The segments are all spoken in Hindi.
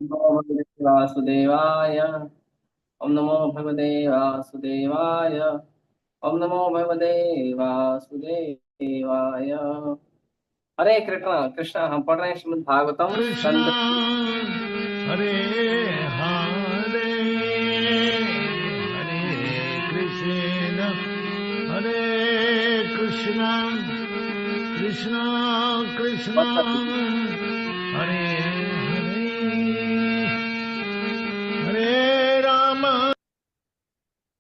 नमो भगवते वासुदेवाय। ओम नमो भगवते वासुदेवाय। ओम नमो भगवते वासुदेवाय। हरे कृष्णा कृष्णा, हम पढ़ रहे हैं श्रीमद् भागवतम कृष्णा स्कंद। हरे हरे हरे कृष्ण हरे कृष्णा कृष्णा कृष्णा हरे हरे हरे राम।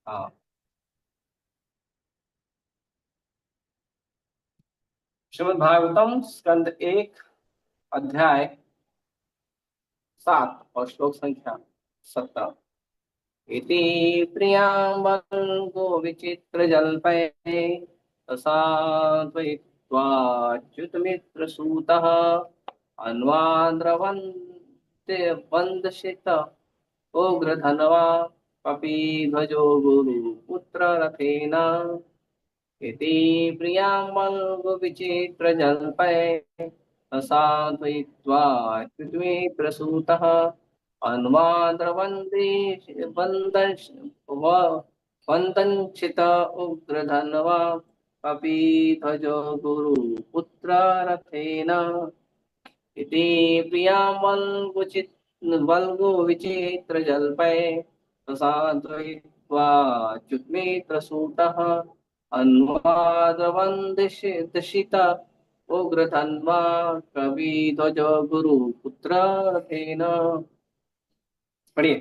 हाँ, श्रीमद् भागवतम स्कंद एक, अध्याय 7 और श्लोक संख्या 17। इति प्रियाम्बर्गो विचित्र जल्पये सात्वयित्वाच्युतमित्रसूतः अन्वाद्रवन्ते वन्दशित उग्रधनवा कपिध्वजो गुरुपुत्र रथेन। इति प्रियाम्बर्गो विचित्र जल्पये सात्वयित्वाच्युतमित्रसूतः अन्वाद्रवन्ते वन्दञ्चित उग्रधन्वा कपिध्वजो गुरुपुत्र रथेन। इति प्रियामल्गुचित् वल्गु विचित्र जल्पये प्रसादयित्वाच्युतमित्रसूतः अन्वादवन्दिशित उग्रधन्वा कपिध्वजो गुरुपुत्र रथेन। पढ़िए।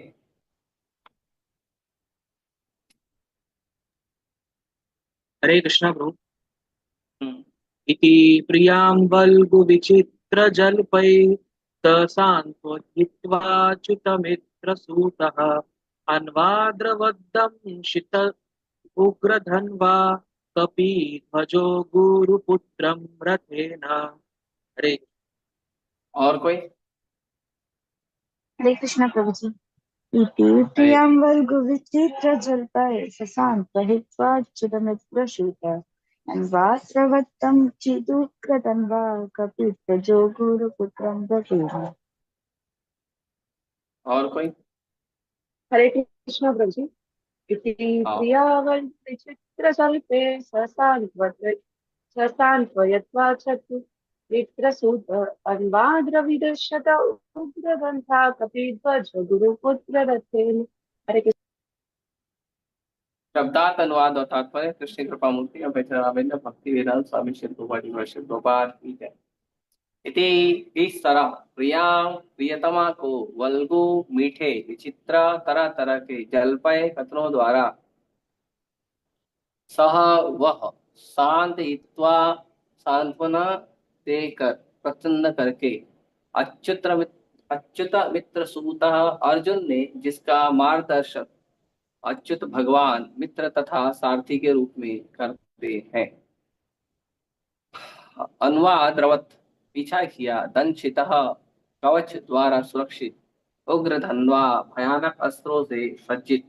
हरे कृष्णा प्रभु। हम्म। इति प्रियाम्बल्गुविचित्रजल्पैः अन्वाद्रवद्दं शित उग्रधन्वा कपिध्वजो गुरुपुत्रं रथेन। हरे। और कोई? हरे कृष्ण प्रभु जी। इति हरे। प्रियंवल्गु विचित्र जल्पये ससान्त्वयित्वा च्युतमित्रसूत अन्वास्रवत्तं चिदुक्रतन्वा कपिध्वजो गुरुपुत्रं दशेन। और कोई? हरे कृष्ण प्रभु जी। इति हाँ। प्रियावल विचित्र सल्पे ससान्त्वयत्वा चतु विप्रसूत अन्वाद्रविदशत उग्रवन्था कपिध्वज गुरुपुत्र रथेन। हरे कृष्ण। शब्दार्थ अनुवाद और तात्पर्य कृष्ण कृपा मूर्ति अभ्यर्थना भक्ति वेदांत स्वामी श्री गोपाल की जय। इति इस तरह प्रियाम प्रियतमा को वल्गु मीठे विचित्र तरह तरह के जलपय कथनों द्वारा सह वह शांत हित्वा सांत्वना देकर प्रसन्न करके अच्युत मित्र सूता अर्जुन ने जिसका मार्गदर्शन अच्युत भगवान मित्र तथा सारथी के रूप में करते हैं। अनुवाद रवत पीछा किया, दंशित कवच द्वारा सुरक्षित, उग्र धनवा भयानक अस्त्रों से सज्जित,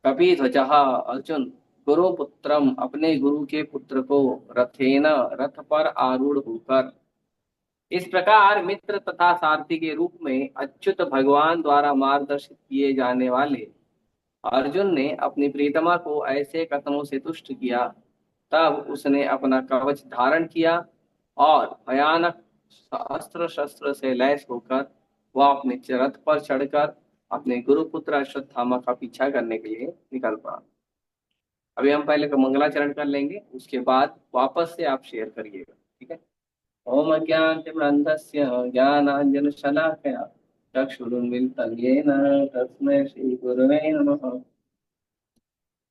कपिध्वज अर्जुन गुरुपुत्रम अपने गुरु के पुत्र को रथेन रथ पर आरूढ़ होकर। इस प्रकार मित्र तथा सारथी के रूप में अच्युत भगवान द्वारा मार्गदर्शित किए जाने वाले अर्जुन ने अपनी प्रीतमा को ऐसे कथनों से तुष्ट किया। तब उसने अपना कवच धारण किया और भयानक अस्त्र शस्त्र से लैस होकर वह अपने रथ पर चढ़कर अपने गुरुपुत्र अश्वत्थामा का पीछा करने के लिए निकल पड़ा। अभी हम पहले का मंगलाचरण कर लेंगे, उसके बाद वापस से आप शेयर करिएगा, ठीक है। ओम ज्ञानतिमिरन्धस्य ज्ञानाञ्जनशलाकया चक्षुरुन्मीलितं येन तस्मै श्रीगुरवे नमः।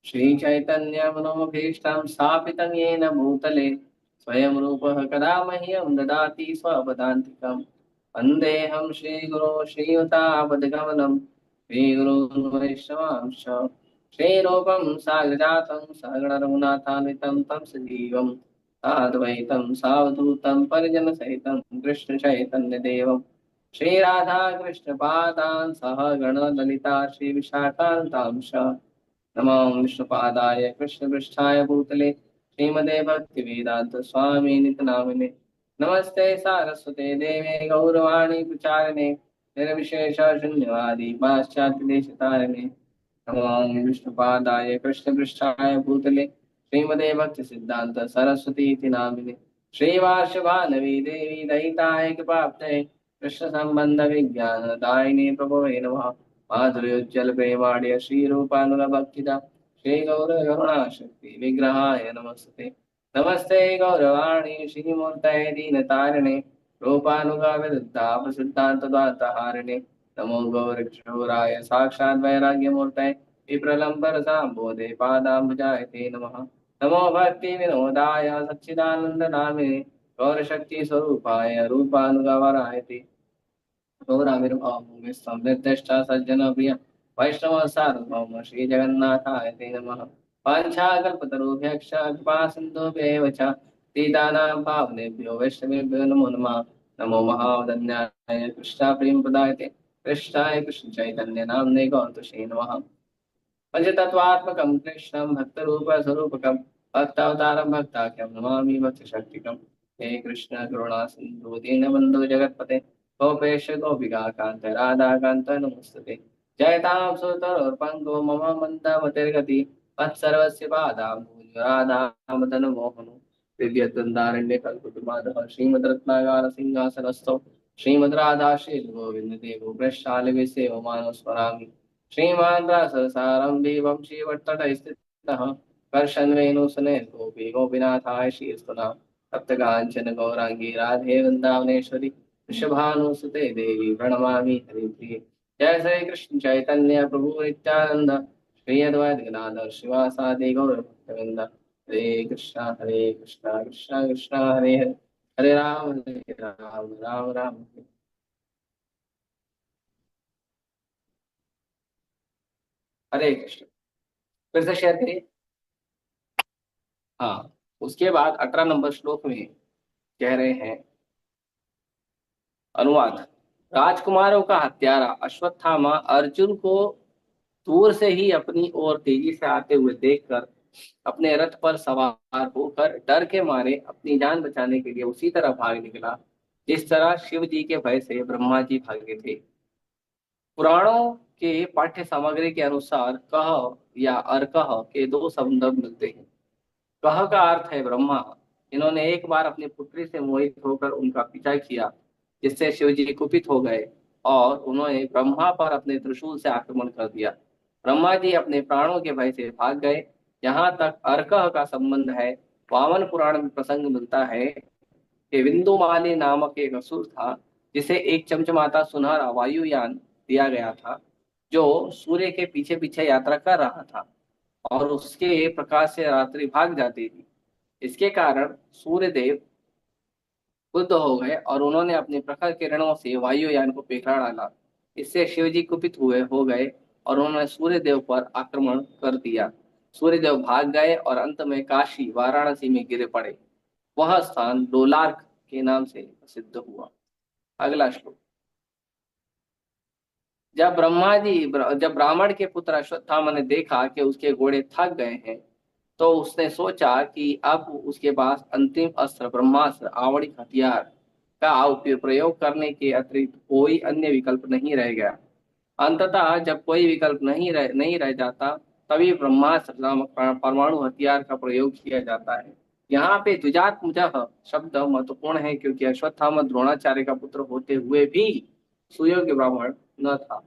श्रीचैतन्यमनोभीष्टं स्थापितं येन भूतले स्वयं रूपः कदा मह्यं ददाति स्वपदान्तिकं। वन्देऽहं श्रीगुरो श्रीयुतापदगमनं श्रीगुरून् वैष्णवांश्च श्रीरूपं साग्रजातं सहगणरघुनाथान्वितं तं सजीवं साद्वैतं सावधूतं परिजनसहितं कृष्णचैतन्यदेवं श्रीराधाकृष्णपादान् सह गणललिता श्रीविशाखान्तांश। नमो विष्णुपादाय कृष्णपृष्ठाय भूतले श्रीमते भक्तिवेदांत स्वामी नित नामिने नमस्ते सारस्वते देवे गौरवाणी प्रचारिणे निर्विशेष शून्यवादी पाश्चात्य देश तारिणे नमामि विष्णुपादाय कृष्णपृष्ठाय भूतले श्रीमते भक्ति सिद्धांत सरस्वती इति नामिने श्रीवार्षभानवी देवी दयिताय कृपाब्धये कृष्ण संबंध विज्ञान दायिने प्रभवे नमः माधुर्योज्जल प्रेमाण्य श्री रूपानुग भक्तिदा श्री गौर करुणा शक्ति विग्रहाय नमस्ते नमस्ते गौरवाणी श्रीमूर्तये दीनतारिणे रूपानुगा विरुद्धा सिद्धांतदातहारिणे नमो गौरक्षोराय साक्षात् वैराग्यमूर्तये विप्रलम्बरसाम्बोधे पादाम्बुजाय ते नमः नमो भक्ति विनोदाय सच्चिदानंद नामिने गौरशक्ति स्वरूपाय रूपानुगवराय ते गौराविर्भावभूमि संवृत्तिष्ठा सज्जन प्रिय वैष्णव सार्वभौम श्री जगन्नाथाय ते नमः वाञ्छाकल्पतरुभ्यश्च कृपा सिन्धुभ्येव च पतितानां पावनेभ्यो वैष्णवेभ्यो नमो नमः नमो महावदन्याय कृष्णा प्रेमप्रदायते कृष्णाय कृष्ण चैतन्य नाम्ने गौतुषे नमः पंचतत्वात्मकं कृष्णं भक्तरूपस्वरूपकं भक्तावतारं भक्ताख्यं नमामि भक्तशक्तिकं हे कृष्ण करुणा सिन्धु दीनबन्धु जगत्पते गोपेश गोपिका कान्त राधा कान्त नमोस्तुते जयतां सुतरोर्पङ्गो मम मन्दमतिर्गति मत्सर्वस्य पादाम्बुज राधामदनमोहनो दिव्यद्वन्द्वारण्ये कल्पतरुमाधवः श्रीमद्रत्नागार सिंहासनस्थो श्रीमद् राधा गोविन्द देवो वृषालिवे सेवमानो स्मरामि श्रीमान् राससारम्भी वंशीवर्तटे स्थितः कर्षन् वेणुसुने गोपी गोपीनाथाय श्रीस्तुना सप्तकाञ्चन गौराङ्गी राधे वृन्दावनेश्वरी वृषभानुसुते देवी प्रणमामि हरिप्रिये जय श्री कृष्ण चैतन्य प्रभु नित्यानंद श्री अद्वैत गदाधर शिवासादि गौर भक्तवृंद हरे कृष्णा कृष्णा कृष्णा हरे हरे हरे राम राम राम हरे। हरे कृष्ण। फिर से शेयर करिए। हाँ, उसके बाद 18 नंबर श्लोक में कह रहे हैं अनुवाद। राजकुमारों का हत्यारा अश्वत्थामा अर्जुन को दूर से ही अपनी ओर तेजी से आते हुए देखकर अपने रथ पर सवार होकर डर के मारे अपनी जान बचाने के लिए उसी तरह भाग निकला जिस तरह शिव जी के भय से ब्रह्मा जी भागे थे। पुराणों के पाठ्य सामग्री के अनुसार कह या अर्कह के दो शब्द मिलते हैं। कह का अर्थ है ब्रह्मा। इन्होंने एक बार अपनी पुत्री से मोहित होकर उनका पीछा किया जिससे शिव जी कुपित हो गए और उन्होंने ब्रह्मा पर अपने त्रिशूल से आक्रमण कर दिया। ब्रह्मा जी अपने प्राणों के भय से भाग गए। यहाँ तक अर्कह का संबंध है। वामन पुराण में प्रसंग मिलता है कि विंदुमाली नामक एक असुर था जिसे एक चमचमाता सुनहरा वायुयान दिया गया था जो सूर्य के पीछे पीछे यात्रा कर रहा था और उसके प्रकाश से रात्रि भाग जाती थी। इसके कारण सूर्य देव क्रुद्ध हो गए और उन्होंने अपने प्रखर किरणों से वायुयान को बिखरा डाला। इससे शिवजी कुपित हुए हो गए और उन्होंने सूर्य देव पर आक्रमण कर दिया। सूर्य देव भाग गए और अंत में काशी वाराणसी में गिरे पड़े। वह स्थान लोलार्क के नाम से प्रसिद्ध हुआ। अगला श्लोक। जब ब्राह्मण के पुत्र अश्वत्थामा ने देखा कि उसके घोड़े थक गए हैं तो उसने सोचा कि अब उसके पास अंतिम अस्त्र ब्रह्मास्त्र आवड़िक हथियार का प्रयोग करने के अतिरिक्त कोई अन्य विकल्प नहीं रह गया। अंततः जब कोई विकल्प नहीं रह जाता तभी ब्रह्मास्त्र नामक परमाणु हथियार का प्रयोग किया जाता है। यहाँ पे द्विजात्मजः शब्द महत्वपूर्ण है क्योंकि अश्वत्थामा द्रोणाचार्य का पुत्र होते हुए भी सुयोग्य ब्राह्मण न था।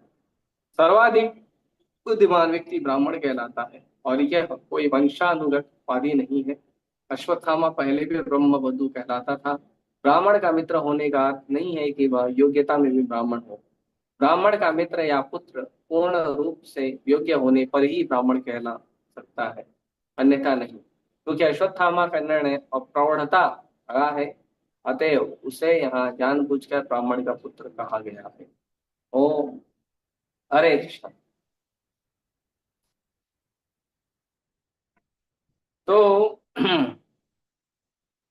सर्वाधिक बुद्धिमान व्यक्ति ब्राह्मण कहलाता है और यह कोई वंशानुगत उपाधि नहीं है। अश्वत्थामा पहले भी ब्रह्मबधु कहलाता था। ब्राह्मण का मित्र होने का अर्थ नहीं है कि वह योग्यता में भी ब्राह्मण हो। ब्राह्मण का मित्र या पुत्र पूर्ण रूप से योग्य होने पर ही ब्राह्मण कहला सकता है, अन्यथा नहीं। क्योंकि अश्वत्थामा का निर्णय और प्रौढ़ता रहा है, अतएव उसे यहाँ जानबूझकर ब्राह्मण का पुत्र कहा गया है। ओम हरे कृष्ण। तो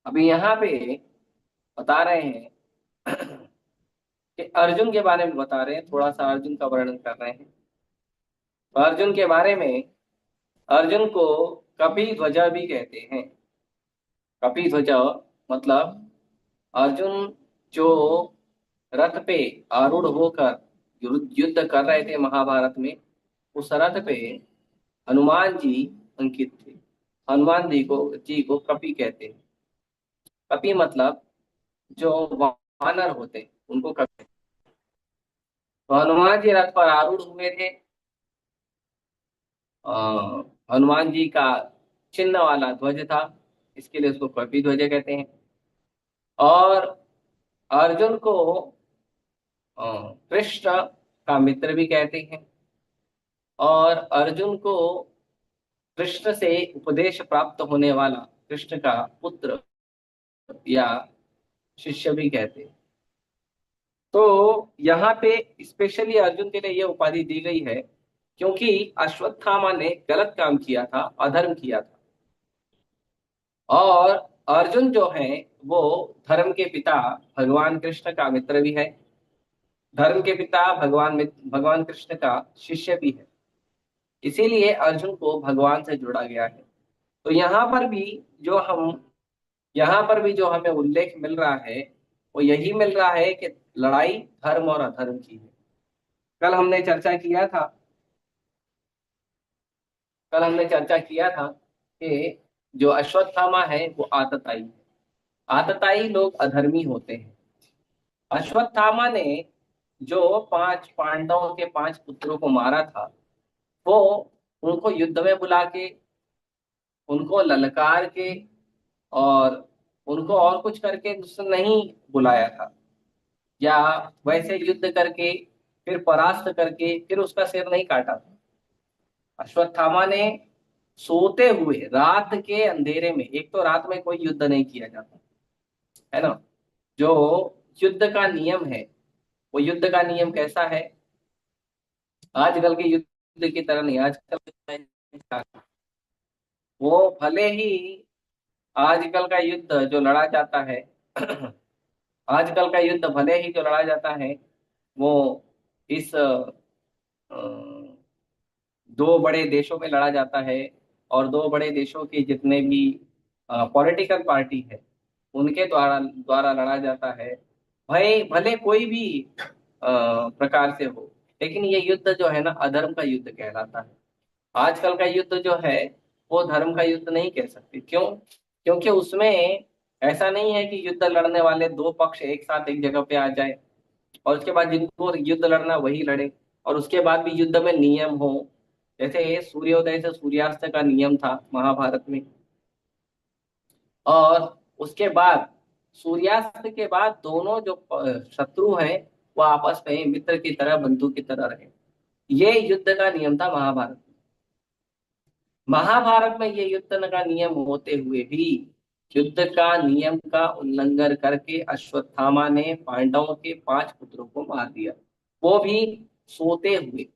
अभी यहाँ पे बता रहे हैं कि अर्जुन के बारे में बता रहे हैं, थोड़ा सा अर्जुन का वर्णन कर रहे हैं। तो अर्जुन के बारे में, अर्जुन को कपि ध्वजा भी कहते हैं। कपि ध्वजा मतलब अर्जुन जो रथ पे आरूढ़ होकर युद्ध कर रहे थे महाभारत में, उस रथ पे हनुमान जी अंकित थे। हनुमान जी को कपि कहते हैं। कपि मतलब जो वानर होते हैं उनको कपि। तो हनुमान जी रथ पर आरूढ़ हुए थे। अ, हनुमान जी का चिन्ह वाला ध्वज था, इसके लिए उसको कपि ध्वज कहते हैं। और अर्जुन को अ, कृष्ण का मित्र भी कहते हैं। और अर्जुन को कृष्ण से उपदेश प्राप्त होने वाला, कृष्ण का पुत्र या शिष्य भी कहते हैं। तो यहाँ पे स्पेशली अर्जुन के लिए यह उपाधि दी गई है क्योंकि अश्वत्थामा ने गलत काम किया था, अधर्म किया था। और अर्जुन जो है वो धर्म के पिता भगवान कृष्ण का मित्र भी है, धर्म के पिता भगवान कृष्ण का शिष्य भी है। इसीलिए अर्जुन को भगवान से जोड़ा गया है। तो जो हम यहाँ पर भी जो हमें उल्लेख मिल रहा है वो यही मिल रहा है कि लड़ाई धर्म और अधर्म की है। कल हमने चर्चा किया था कल हमने चर्चा किया था कि जो अश्वत्थामा है वो आतताई है। आतताई लोग अधर्मी होते हैं। अश्वत्थामा ने जो 5 पांडवों के 5 पुत्रों को मारा था, वो उनको युद्ध में बुला के, उनको ललकार के और उनको और कुछ करके उसने नहीं बुलाया था, या वैसे युद्ध करके फिर परास्त करके फिर उसका सिर नहीं काटा था। अश्वत्थामा ने सोते हुए रात के अंधेरे में, एक तो रात में कोई युद्ध नहीं किया जाता है ना। जो युद्ध का नियम है, वो युद्ध का नियम कैसा है? आजकल के युद्ध की तरह नहीं। वो भले ही आजकल का युद्ध जो लड़ा जाता है आजकल का युद्ध भले ही जो लड़ा जाता है वो इस 2 बड़े देशों में लड़ा जाता है, और 2 बड़े देशों के जितने भी पॉलिटिकल पार्टी है उनके द्वारा द्वारा लड़ा जाता है। भाई भले कोई भी प्रकार से हो, लेकिन ये युद्ध जो है ना अधर्म का युद्ध कहलाता है। आजकल का युद्ध जो है वो धर्म का युद्ध नहीं कह सकते। क्यों? क्योंकि उसमें ऐसा नहीं है कि युद्ध लड़ने वाले 2 पक्ष एक साथ एक जगह पे आ जाए और उसके बाद जिनको युद्ध लड़ना वही लड़े, और उसके बाद भी युद्ध में नियम हो। जैसे सूर्योदय से सूर्यास्त का नियम था महाभारत में, और उसके बाद सूर्यास्त के बाद दोनों जो शत्रु हैं वो आपस में मित्र की तरह, बंधु की तरह रहे। ये युद्ध का नियम था महाभारत में। महाभारत में ये युद्ध का नियम होते हुए भी युद्ध का नियम का उल्लंघन करके अश्वत्थामा ने पांडवों के 5 पुत्रों को मार दिया। वो भी सोते हुए।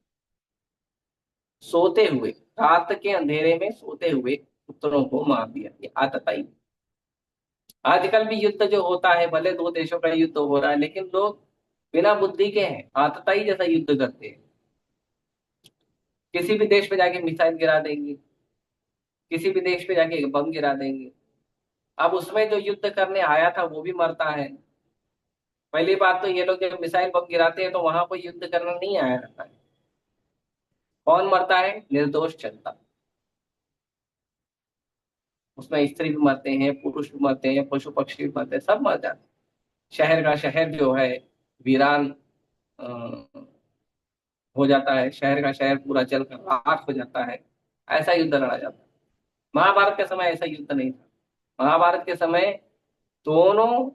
सोते हुए रात के अंधेरे में सोते हुए पुत्रों को मार दिया। ये आतताई। आजकल भी युद्ध जो होता है, भले 2 देशों का युद्ध हो रहा है, लेकिन लोग बिना बुद्धि के हैं, आतताई जैसा युद्ध करते हैं। किसी भी देश पे जाके मिसाइल गिरा देंगे, किसी भी देश पे जाके बम गिरा देंगे। अब उसमें जो युद्ध करने आया था वो भी मरता है। पहली बात तो ये लोग जब मिसाइल बम गिराते हैं तो वहां कोई युद्ध करने नहीं आया रहता है। कौन मरता है? निर्दोष जनता। उसमें स्त्री भी मरते हैं, पुरुष भी मरते हैं, पशु पक्षी भी मरते हैं, सब मर जाते हैं। शहर का शहर जो है वीरान अ, हो जाता है। शहर का शहर पूरा जलकर राख हो जाता है। ऐसा युद्ध लड़ा जाता है। महाभारत के समय ऐसा युद्ध नहीं था। महाभारत के समय दोनों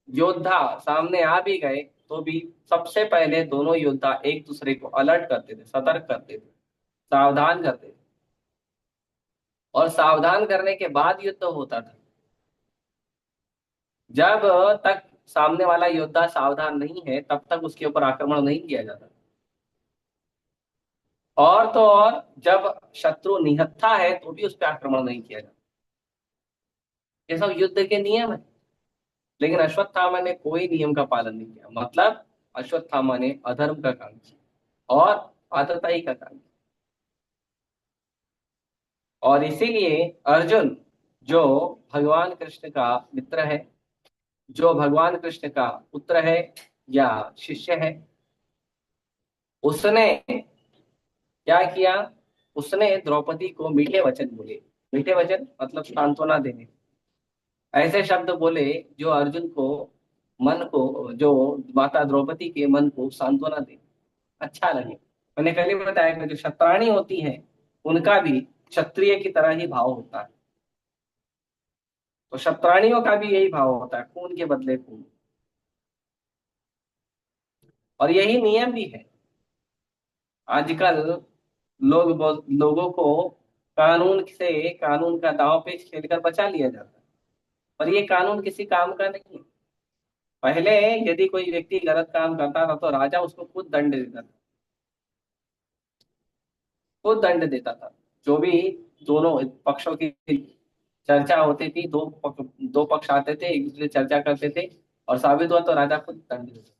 योद्धा सामने आ भी गए तो भी सबसे पहले दोनों योद्धा एक दूसरे को अलर्ट करते थे, सतर्क करते थे, सावधान करते थे। और सावधान करने के बाद युद्ध होता था। जब तक सामने वाला योद्धा सावधान नहीं है तब तक उसके ऊपर आक्रमण नहीं किया जाता। और तो और जब शत्रु निहत्था है तो भी उस पर आक्रमण नहीं किया जाता। ये सब युद्ध के नियम है। लेकिन अश्वत्थामा ने कोई नियम का पालन नहीं किया। मतलब अश्वत्थामा ने अधर्म का काम किया और आतताई का काम किया। और इसीलिए अर्जुन जो भगवान कृष्ण का मित्र है, जो भगवान कृष्ण का पुत्र है या शिष्य है, उसने क्या किया? उसने द्रौपदी को मीठे वचन बोले। मीठे वचन मतलब सांत्वना देने, ऐसे शब्द बोले जो अर्जुन को, मन को, जो माता द्रौपदी के मन को सांत्वना दे, अच्छा लगे। मैंने पहले भी बताया कि जो क्षत्राणी होती है उनका भी क्षत्रिय की तरह ही भाव होता है। तो क्षत्राणियों का भी यही भाव होता है, खून के बदले खून। और यही नियम भी है। आजकल लोगों को कानून से, कानून का दांव पेच खेलकर बचा लिया जाता है, पर ये कानून किसी काम का नहीं है। पहले यदि कोई व्यक्ति गलत काम करता था तो राजा उसको खुद दंड देता था, खुद दंड देता था। जो भी दोनों पक्षों की चर्चा होती थी, दो पक्ष आते थे, एक दूसरे से चर्चा करते थे, और साबित हुआ तो राजा खुद दंड देता।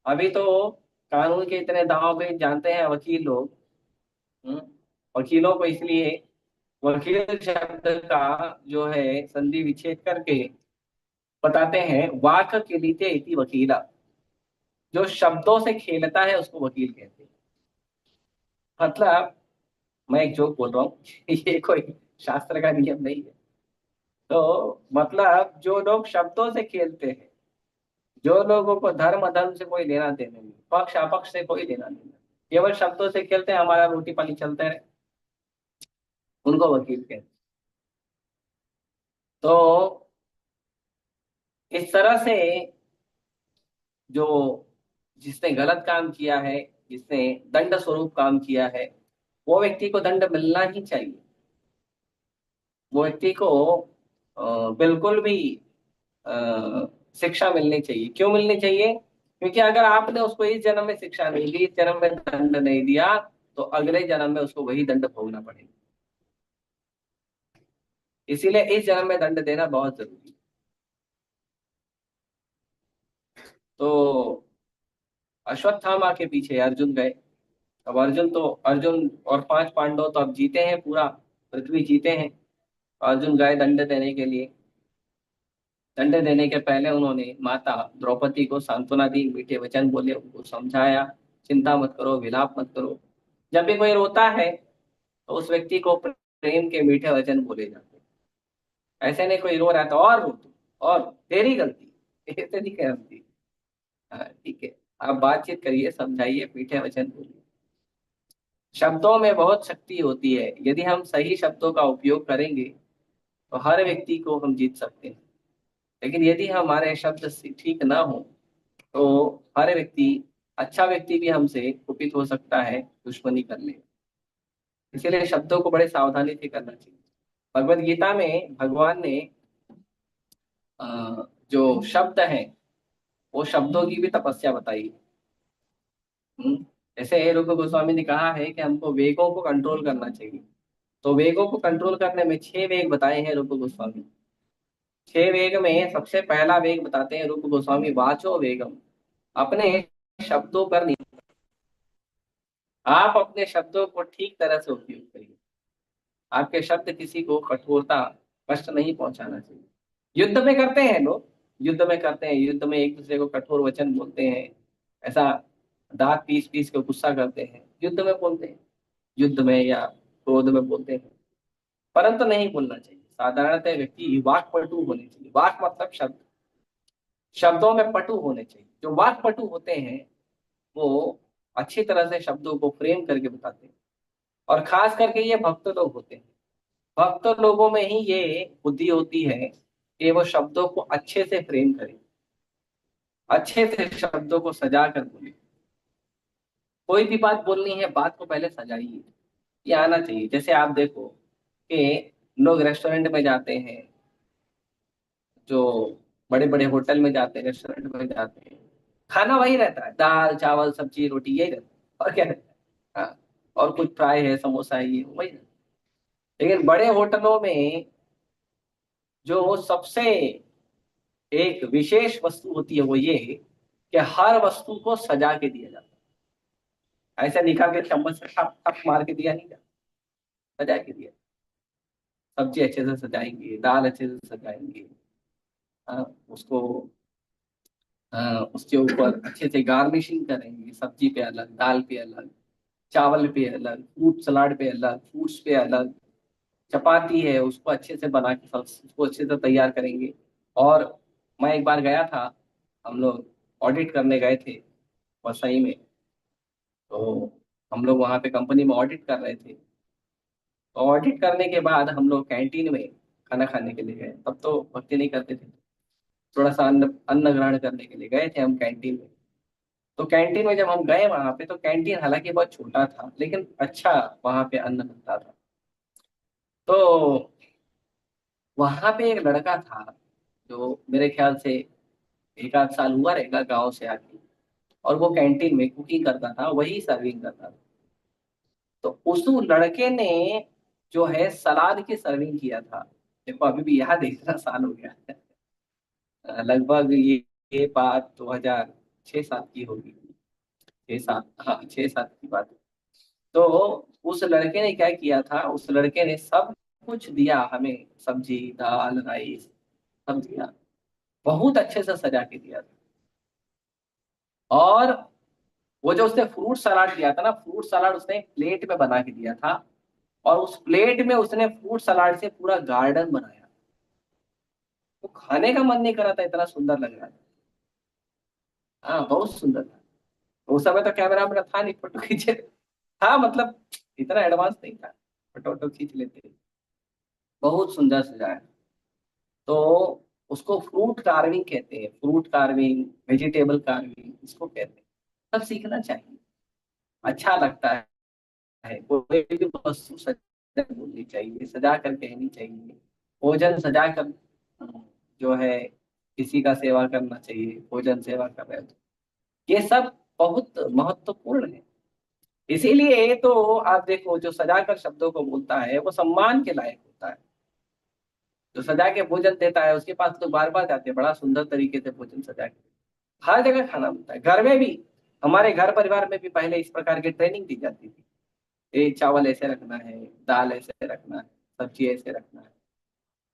अभी तो कानून के इतने दांव पेच जानते हैं वकील लोग। हम्म, वकीलों को इसलिए वकील शब्द का जो है संधि विच्छेद करके बताते हैं, वाक किलीते इति वकीला। जो शब्दों से खेलता है उसको वकील कहते हैं। मतलब, मैं एक जोक बोल रहा हूँ ये कोई शास्त्र का नियम नहीं है। तो मतलब जो लोग शब्दों से खेलते हैं, जो लोगों को धर्म अधर्म से कोई लेना देना नहीं, पक्ष अपक्ष से कोई लेना देना नहीं, केवल शब्दों से खेलते हैं, हमारा रोटी पानी चलते रहे, उनको वकील कहते हैं। तो इस तरह से जो, जिसने गलत काम किया है, जिसने दंड स्वरूप काम किया है, वो व्यक्ति को दंड मिलना ही चाहिए। वो व्यक्ति को बिल्कुल भी शिक्षा मिलनी चाहिए। क्यों मिलनी चाहिए? क्योंकि अगर आपने उसको इस जन्म में शिक्षा नहीं दी, इस जन्म में दंड नहीं दिया, तो अगले जन्म में उसको वही दंड भोगना पड़ेगा। इसीलिए इस जन्म में दंड देना बहुत जरूरी है। तो अश्वत्थामा के पीछे अर्जुन गए। अब अर्जुन और 5 पांडव तो अब जीते हैं, पूरा पृथ्वी जीते हैं। अर्जुन गए दंड देने के लिए। दंड देने के पहले उन्होंने माता द्रौपदी को सांत्वना दी, मीठे वचन बोले, उनको समझाया, चिंता मत करो, विलाप मत करो। जब भी कोई रोता है तो उस व्यक्ति को प्रेम के मीठे वचन बोले जाते हैं। ऐसे नहीं कोई रो रहा है तो और रो तू, और तेरी गलती, ऐसे नहीं कहती। हाँ ठीक है, आप बातचीत करिए, समझाइए, मीठे वचन बोलिए। शब्दों में बहुत शक्ति होती है। यदि हम सही शब्दों का उपयोग करेंगे तो हर व्यक्ति को हम जीत सकते हैं। लेकिन यदि हमारे शब्द ठीक ना हो तो हर व्यक्ति, अच्छा व्यक्ति भी हमसे कुपित हो सकता है, दुश्मनी कर ले। इसीलिए शब्दों को बड़े सावधानी से करना चाहिए। भगवत गीता में भगवान ने जो शब्द है, वो शब्दों की भी तपस्या बताई है। जैसे रूप गोस्वामी ने कहा है कि हमको वेगों को कंट्रोल करना चाहिए। तो वेगों को कंट्रोल करने में 6 वेग बताए हैं रूप गोस्वामी। 6 वेग में सबसे पहला वेग बताते हैं रूप गोस्वामी, वाचो वेगम। अपने शब्दों पर नहीं, आप अपने शब्दों को ठीक तरह से उपयोग करिए। आपके शब्द किसी को कठोरता, कष्ट नहीं पहुंचाना चाहिए। युद्ध में करते हैं लोग, युद्ध में करते हैं, युद्ध में एक दूसरे को कठोर वचन बोलते हैं, ऐसा दांत पीस पीस के गुस्सा करते हैं, युद्ध में बोलते हैं, युद्ध में या क्रोध में बोलते हैं। परंतु नहीं बोलना चाहिए। साधारणतः व्यक्ति वाक पटु होने चाहिए। वाक मतलब शब्द, शब्दों में पटु होने चाहिए। जो वाक पटु होते हैं वो अच्छी तरह से शब्दों को फ्रेम करके बताते हैं। और खास करके ये भक्त लोग होते हैं। भक्त लोगों में ही ये बुद्धि होती है कि वो शब्दों को अच्छे से फ्रेम करें, अच्छे से शब्दों को सजा कर बोले। कोई भी बात बोलनी है, बात को पहले सजाइए, ये आना चाहिए। जैसे आप देखो कि लोग रेस्टोरेंट में जाते हैं, जो बड़े बड़े होटल में जाते हैं, रेस्टोरेंट में जाते हैं, खाना वही रहता है, दाल चावल सब्जी रोटी यही रहता है, और क्या रहता है? हाँ, और कुछ फ्राई है, समोसा है, ये वही रहता है। लेकिन बड़े होटलों में जो सबसे एक विशेष वस्तु होती है वो ये है कि हर वस्तु को सजा के दिया जाता है। ऐसा निकाल के चम्मच से टप टप मार के दिया नहीं जाता, सजा के दिया। सब्जी अच्छे से सजाएंगे, दाल अच्छे से सजाएंगे, उसको उसके ऊपर अच्छे से गार्निशिंग करेंगे, सब्जी पे अलग, दाल पे अलग, चावल पे अलग, फ्रूट सलाद पे अलग, फ्रूट्स पे अलग, चपाती है उसको अच्छे से बना के उसको अच्छे से तैयार करेंगे। और मैं एक बार गया था, हम लोग ऑडिट करने गए थे वसई में। तो हम लोग वहाँ पे कंपनी में ऑडिट कर रहे थे। तो ऑडिट करने के बाद हम लोग कैंटीन में खाना खाने के लिए गए। तब तो भक्ति नहीं करते थे, थोड़ा सा अन्न अन्न ग्रहण करने के लिए गए थे हम कैंटीन में। तो कैंटीन में जब हम गए वहां पे, तो कैंटीन हालांकि बहुत छोटा था लेकिन अच्छा वहां पे अन्न मिलता था। तो वहां पे एक लड़का था जो मेरे ख्याल से एक आध साल हुआ रहेगा गांव से आके, और वो कैंटीन में कुकिंग करता था, वही सर्विंग करता था। तो उस लड़के ने जो है सलाद की सर्विंग किया था। देखो अभी भी याद है, इतना साल हो गया है। लगभग ये बात 2006-7 की होगी। 6-7, हाँ 6-7 की बात है। तो उस लड़के ने क्या किया था, उस लड़के ने सब कुछ दिया हमें, सब्जी दाल राइस सब दिया, बहुत अच्छे से सजा के दिया था। और वो जो उसने फ्रूट सलाद दिया था ना, फ्रूट सलाद उसने प्लेट में बना के दिया था। और उस प्लेट में उसने फ्रूट सलाद से पूरा गार्डन बनाया। वो खाने का मन नहीं कर रहा था, इतना सुंदर लग रहा था। हाँ बहुत सुंदर था। उस समय तो कैमरा मेरा था नहीं, फोटो खींचे था, मतलब इतना एडवांस नहीं था, फोटो वोटो खींच लेते। बहुत सुंदर सजाया। तो उसको फ्रूट कार्विंग कहते हैं, फ्रूट कार्विंग, वेजिटेबल कार्विंग इसको कहते हैं। सब सीखना चाहिए, अच्छा लगता है। कोई भी वस्तु सजा कर बोलनी चाहिए, सजा कर कहनी चाहिए। भोजन सजा कर जो है किसी का सेवा करना चाहिए, भोजन सेवा कर रहे हो तो ये सब बहुत महत्वपूर्ण है। इसीलिए तो आप देखो, जो सजा कर शब्दों को बोलता है वो सम्मान के लायक होता है। जो सजा के भोजन देता है उसके पास तो बार बार जाते हैं, बड़ा सुंदर तरीके से भोजन सजा के हर जगह खाना मिलता है। घर में भी, हमारे घर परिवार में भी पहले इस प्रकार की ट्रेनिंग दी जाती थी। ये चावल ऐसे रखना है, दाल ऐसे रखना है, सब्जी ऐसे रखना है,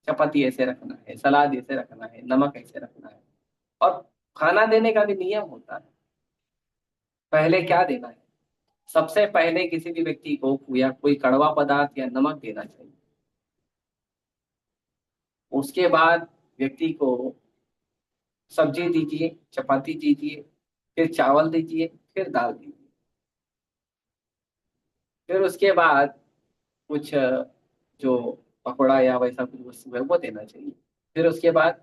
चपाती ऐसे रखना है, सलाद ऐसे रखना है, नमक ऐसे रखना है। और खाना देने का भी नियम होता है। पहले क्या देना है, सबसे पहले किसी भी व्यक्ति को या कोई कड़वा पदार्थ या नमक देना चाहिए। उसके बाद व्यक्ति को सब्जी दीजिए, चपाती दीजिए, फिर चावल दीजिए, फिर दाल दीजिए। फिर उसके बाद कुछ जो पकौड़ा या वैसा कुछ वस्तु है वो देना चाहिए। फिर उसके बाद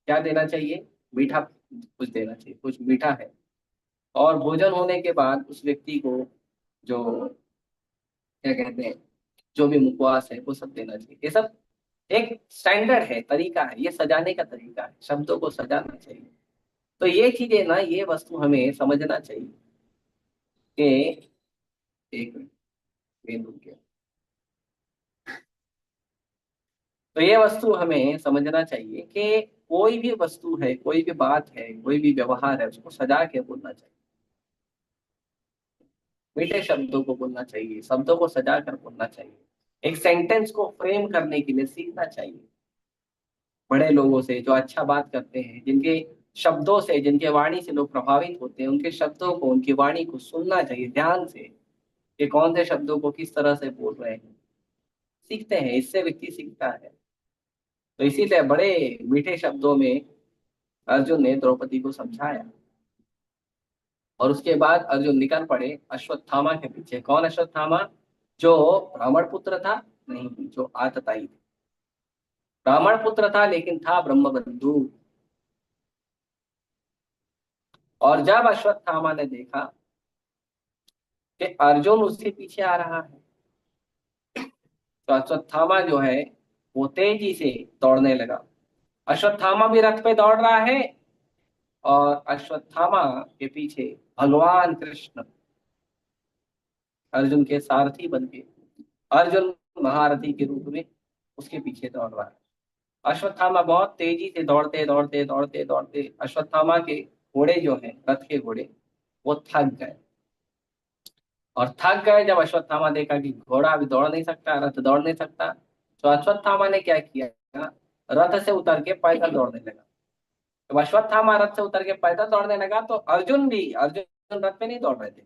क्या देना चाहिए, मीठा कुछ देना चाहिए, कुछ मीठा है। और भोजन होने के बाद उस व्यक्ति को जो क्या कहते हैं, जो भी मुखवास है वो सब देना चाहिए। ये सब एक स्टैंडर्ड है, तरीका है, ये सजाने का तरीका है, शब्दों को सजाना चाहिए। तो ये चीजें ना, ये वस्तु हमें समझना चाहिए कि एक मिनट, पेन रुक गया। तो ये वस्तु हमें समझना चाहिए कि कोई भी वस्तु है, कोई भी बात है, कोई भी व्यवहार है, उसको सजा के बोलना चाहिए। मीठे शब्दों को बोलना चाहिए, शब्दों को सजा कर बोलना चाहिए। एक सेंटेंस को फ्रेम करने के लिए सीखना चाहिए बड़े लोगों से, जो अच्छा बात करते हैं, जिनके शब्दों से, जिनके वाणी से लोग प्रभावित होते हैं, उनके शब्दों को, उनकी वाणी को सुनना चाहिए ध्यान से कि कौन से शब्दों को किस तरह से बोल रहे हैं। सीखते हैं, इससे व्यक्ति सीखता है। तो इसीलिए बड़े मीठे शब्दों में अर्जुन ने द्रौपदी को समझाया। और उसके बाद अर्जुन निकल पड़े अश्वत्थामा के पीछे। कौन अश्वत्थामा, जो ब्राह्मण पुत्र था? नहीं, जो आतताई था। ब्राह्मण पुत्र था लेकिन था ब्रह्म बंधु। और जब अश्वत्थामा ने देखा कि अर्जुन उसके पीछे आ रहा है, तो अश्वत्थामा जो है वो तेजी से दौड़ने लगा। अश्वत्थामा भी रथ पे दौड़ रहा है, और अश्वत्थामा के पीछे भगवान कृष्ण अर्जुन के सारथी बन के, अर्जुन महारथी के रूप में उसके पीछे दौड़ रहा है। अश्वत्थामा बहुत तेजी से दौड़ते दौड़ते दौड़ते दौड़ते, अश्वत्थामा के घोड़े जो हैं, रथ के घोड़े, वो थक गए। और थक गए जब अश्वत्थामा देखा कि घोड़ा अभी दौड़ नहीं सकता, रथ दौड़ नहीं सकता, तो अश्वत्थामा ने क्या किया, रथ से उतर के पैदल दौड़ने लगा। तो अश्वत्थामा रथ से उतर के पैदल दौड़ने लगा, तो अर्जुन रथ पे नहीं दौड़ रहे थे।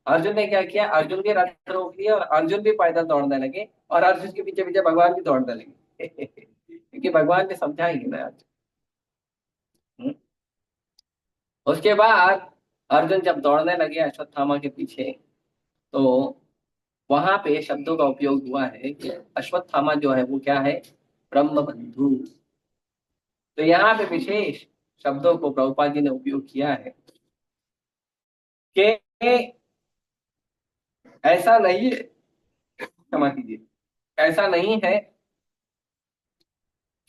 अर्जुन ने क्या किया, अर्जुन भी रथ रोक लिया और अर्जुन भी पैदल दौड़ने लगे, और अर्जुन के पीछे पीछे भगवान भी दौड़ने लगे क्योंकि भगवान ने समझाएंगे ना आज। हम्म। उसके बाद अर्जुन जब दौड़ने लगे अश्वत्थामा के पीछे, तो वहां पे शब्दों का उपयोग हुआ है कि अश्वत्थामा जो है वो क्या है, ब्रह्म बंधु। तो यहाँ पे विशेष शब्दों को प्रभुपाद जी ने उपयोग किया है कि ऐसा नहीं है, क्षमा कीजिए, ऐसा नहीं है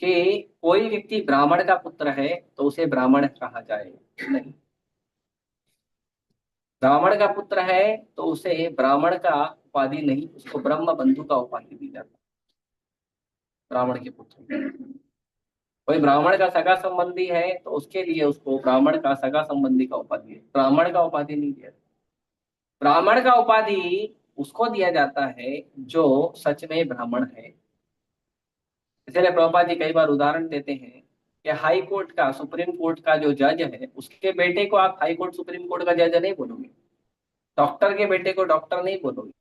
कि कोई व्यक्ति ब्राह्मण का पुत्र है तो उसे ब्राह्मण कहा जाए, नहीं। ब्राह्मण का पुत्र है तो उसे ब्राह्मण का उपाधि नहीं, उसको ब्रह्म बंधु का उपाधि दी जाती है। ब्राह्मण के पुत्र, कोई ब्राह्मण का सगा संबंधी है तो उसके लिए उसको ब्राह्मण का सगा संबंधी का उपाधि है, ब्राह्मण का उपाधि नहीं दिया। ब्राह्मण का उपाधि उसको दिया जाता है जो सच में ब्राह्मण है। इसलिए प्रभुपाद जी कई बार उदाहरण देते हैं कि हाई कोर्ट का, सुप्रीम कोर्ट का जो जज है, उसके बेटे को आप हाई कोर्ट सुप्रीम कोर्ट का जज नहीं बोलोगे, डॉक्टर के बेटे को डॉक्टर नहीं बोलोगे,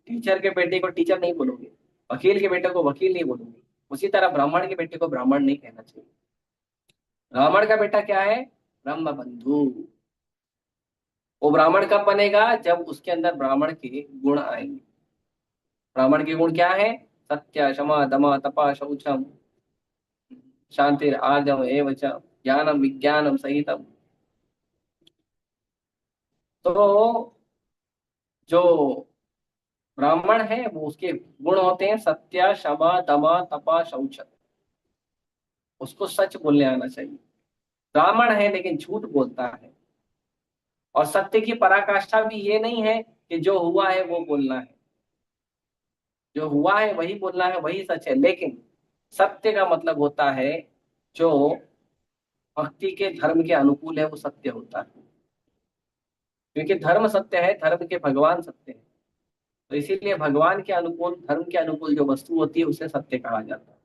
टीचर के बेटे को टीचर नहीं बोलोगे, वकील के बेटे को वकील नहीं बोलोगे। उसी तरह ब्राह्मण के बेटे को ब्राह्मण नहीं कहना चाहिए। ब्राह्मण का बेटा क्या है, ब्रह्म बंधु। वो ब्राह्मण कब बनेगा, जब उसके अंदर ब्राह्मण के गुण आएंगे। ब्राह्मण के गुण क्या है, सत्य क्षमा दमा तपा शौचम शांतिर आर्जव एवं च ज्ञानम विज्ञानम सहितम। तो जो ब्राह्मण है वो, उसके गुण होते हैं सत्य क्षमा दमा तपा शौच। उसको सच बोलने आना चाहिए। ब्राह्मण है लेकिन झूठ बोलता है। और सत्य की पराकाष्ठा भी ये नहीं है कि जो हुआ है वो बोलना है, जो हुआ है वही बोलना है, वही सच है। लेकिन सत्य का मतलब होता है जो भक्ति के धर्म के अनुकूल है, वो सत्य होता है। क्योंकि धर्म सत्य है, धर्म के भगवान सत्य है। तो इसीलिए भगवान के अनुकूल, धर्म के अनुकूल जो वस्तु होती है उसे सत्य कहा जाता है।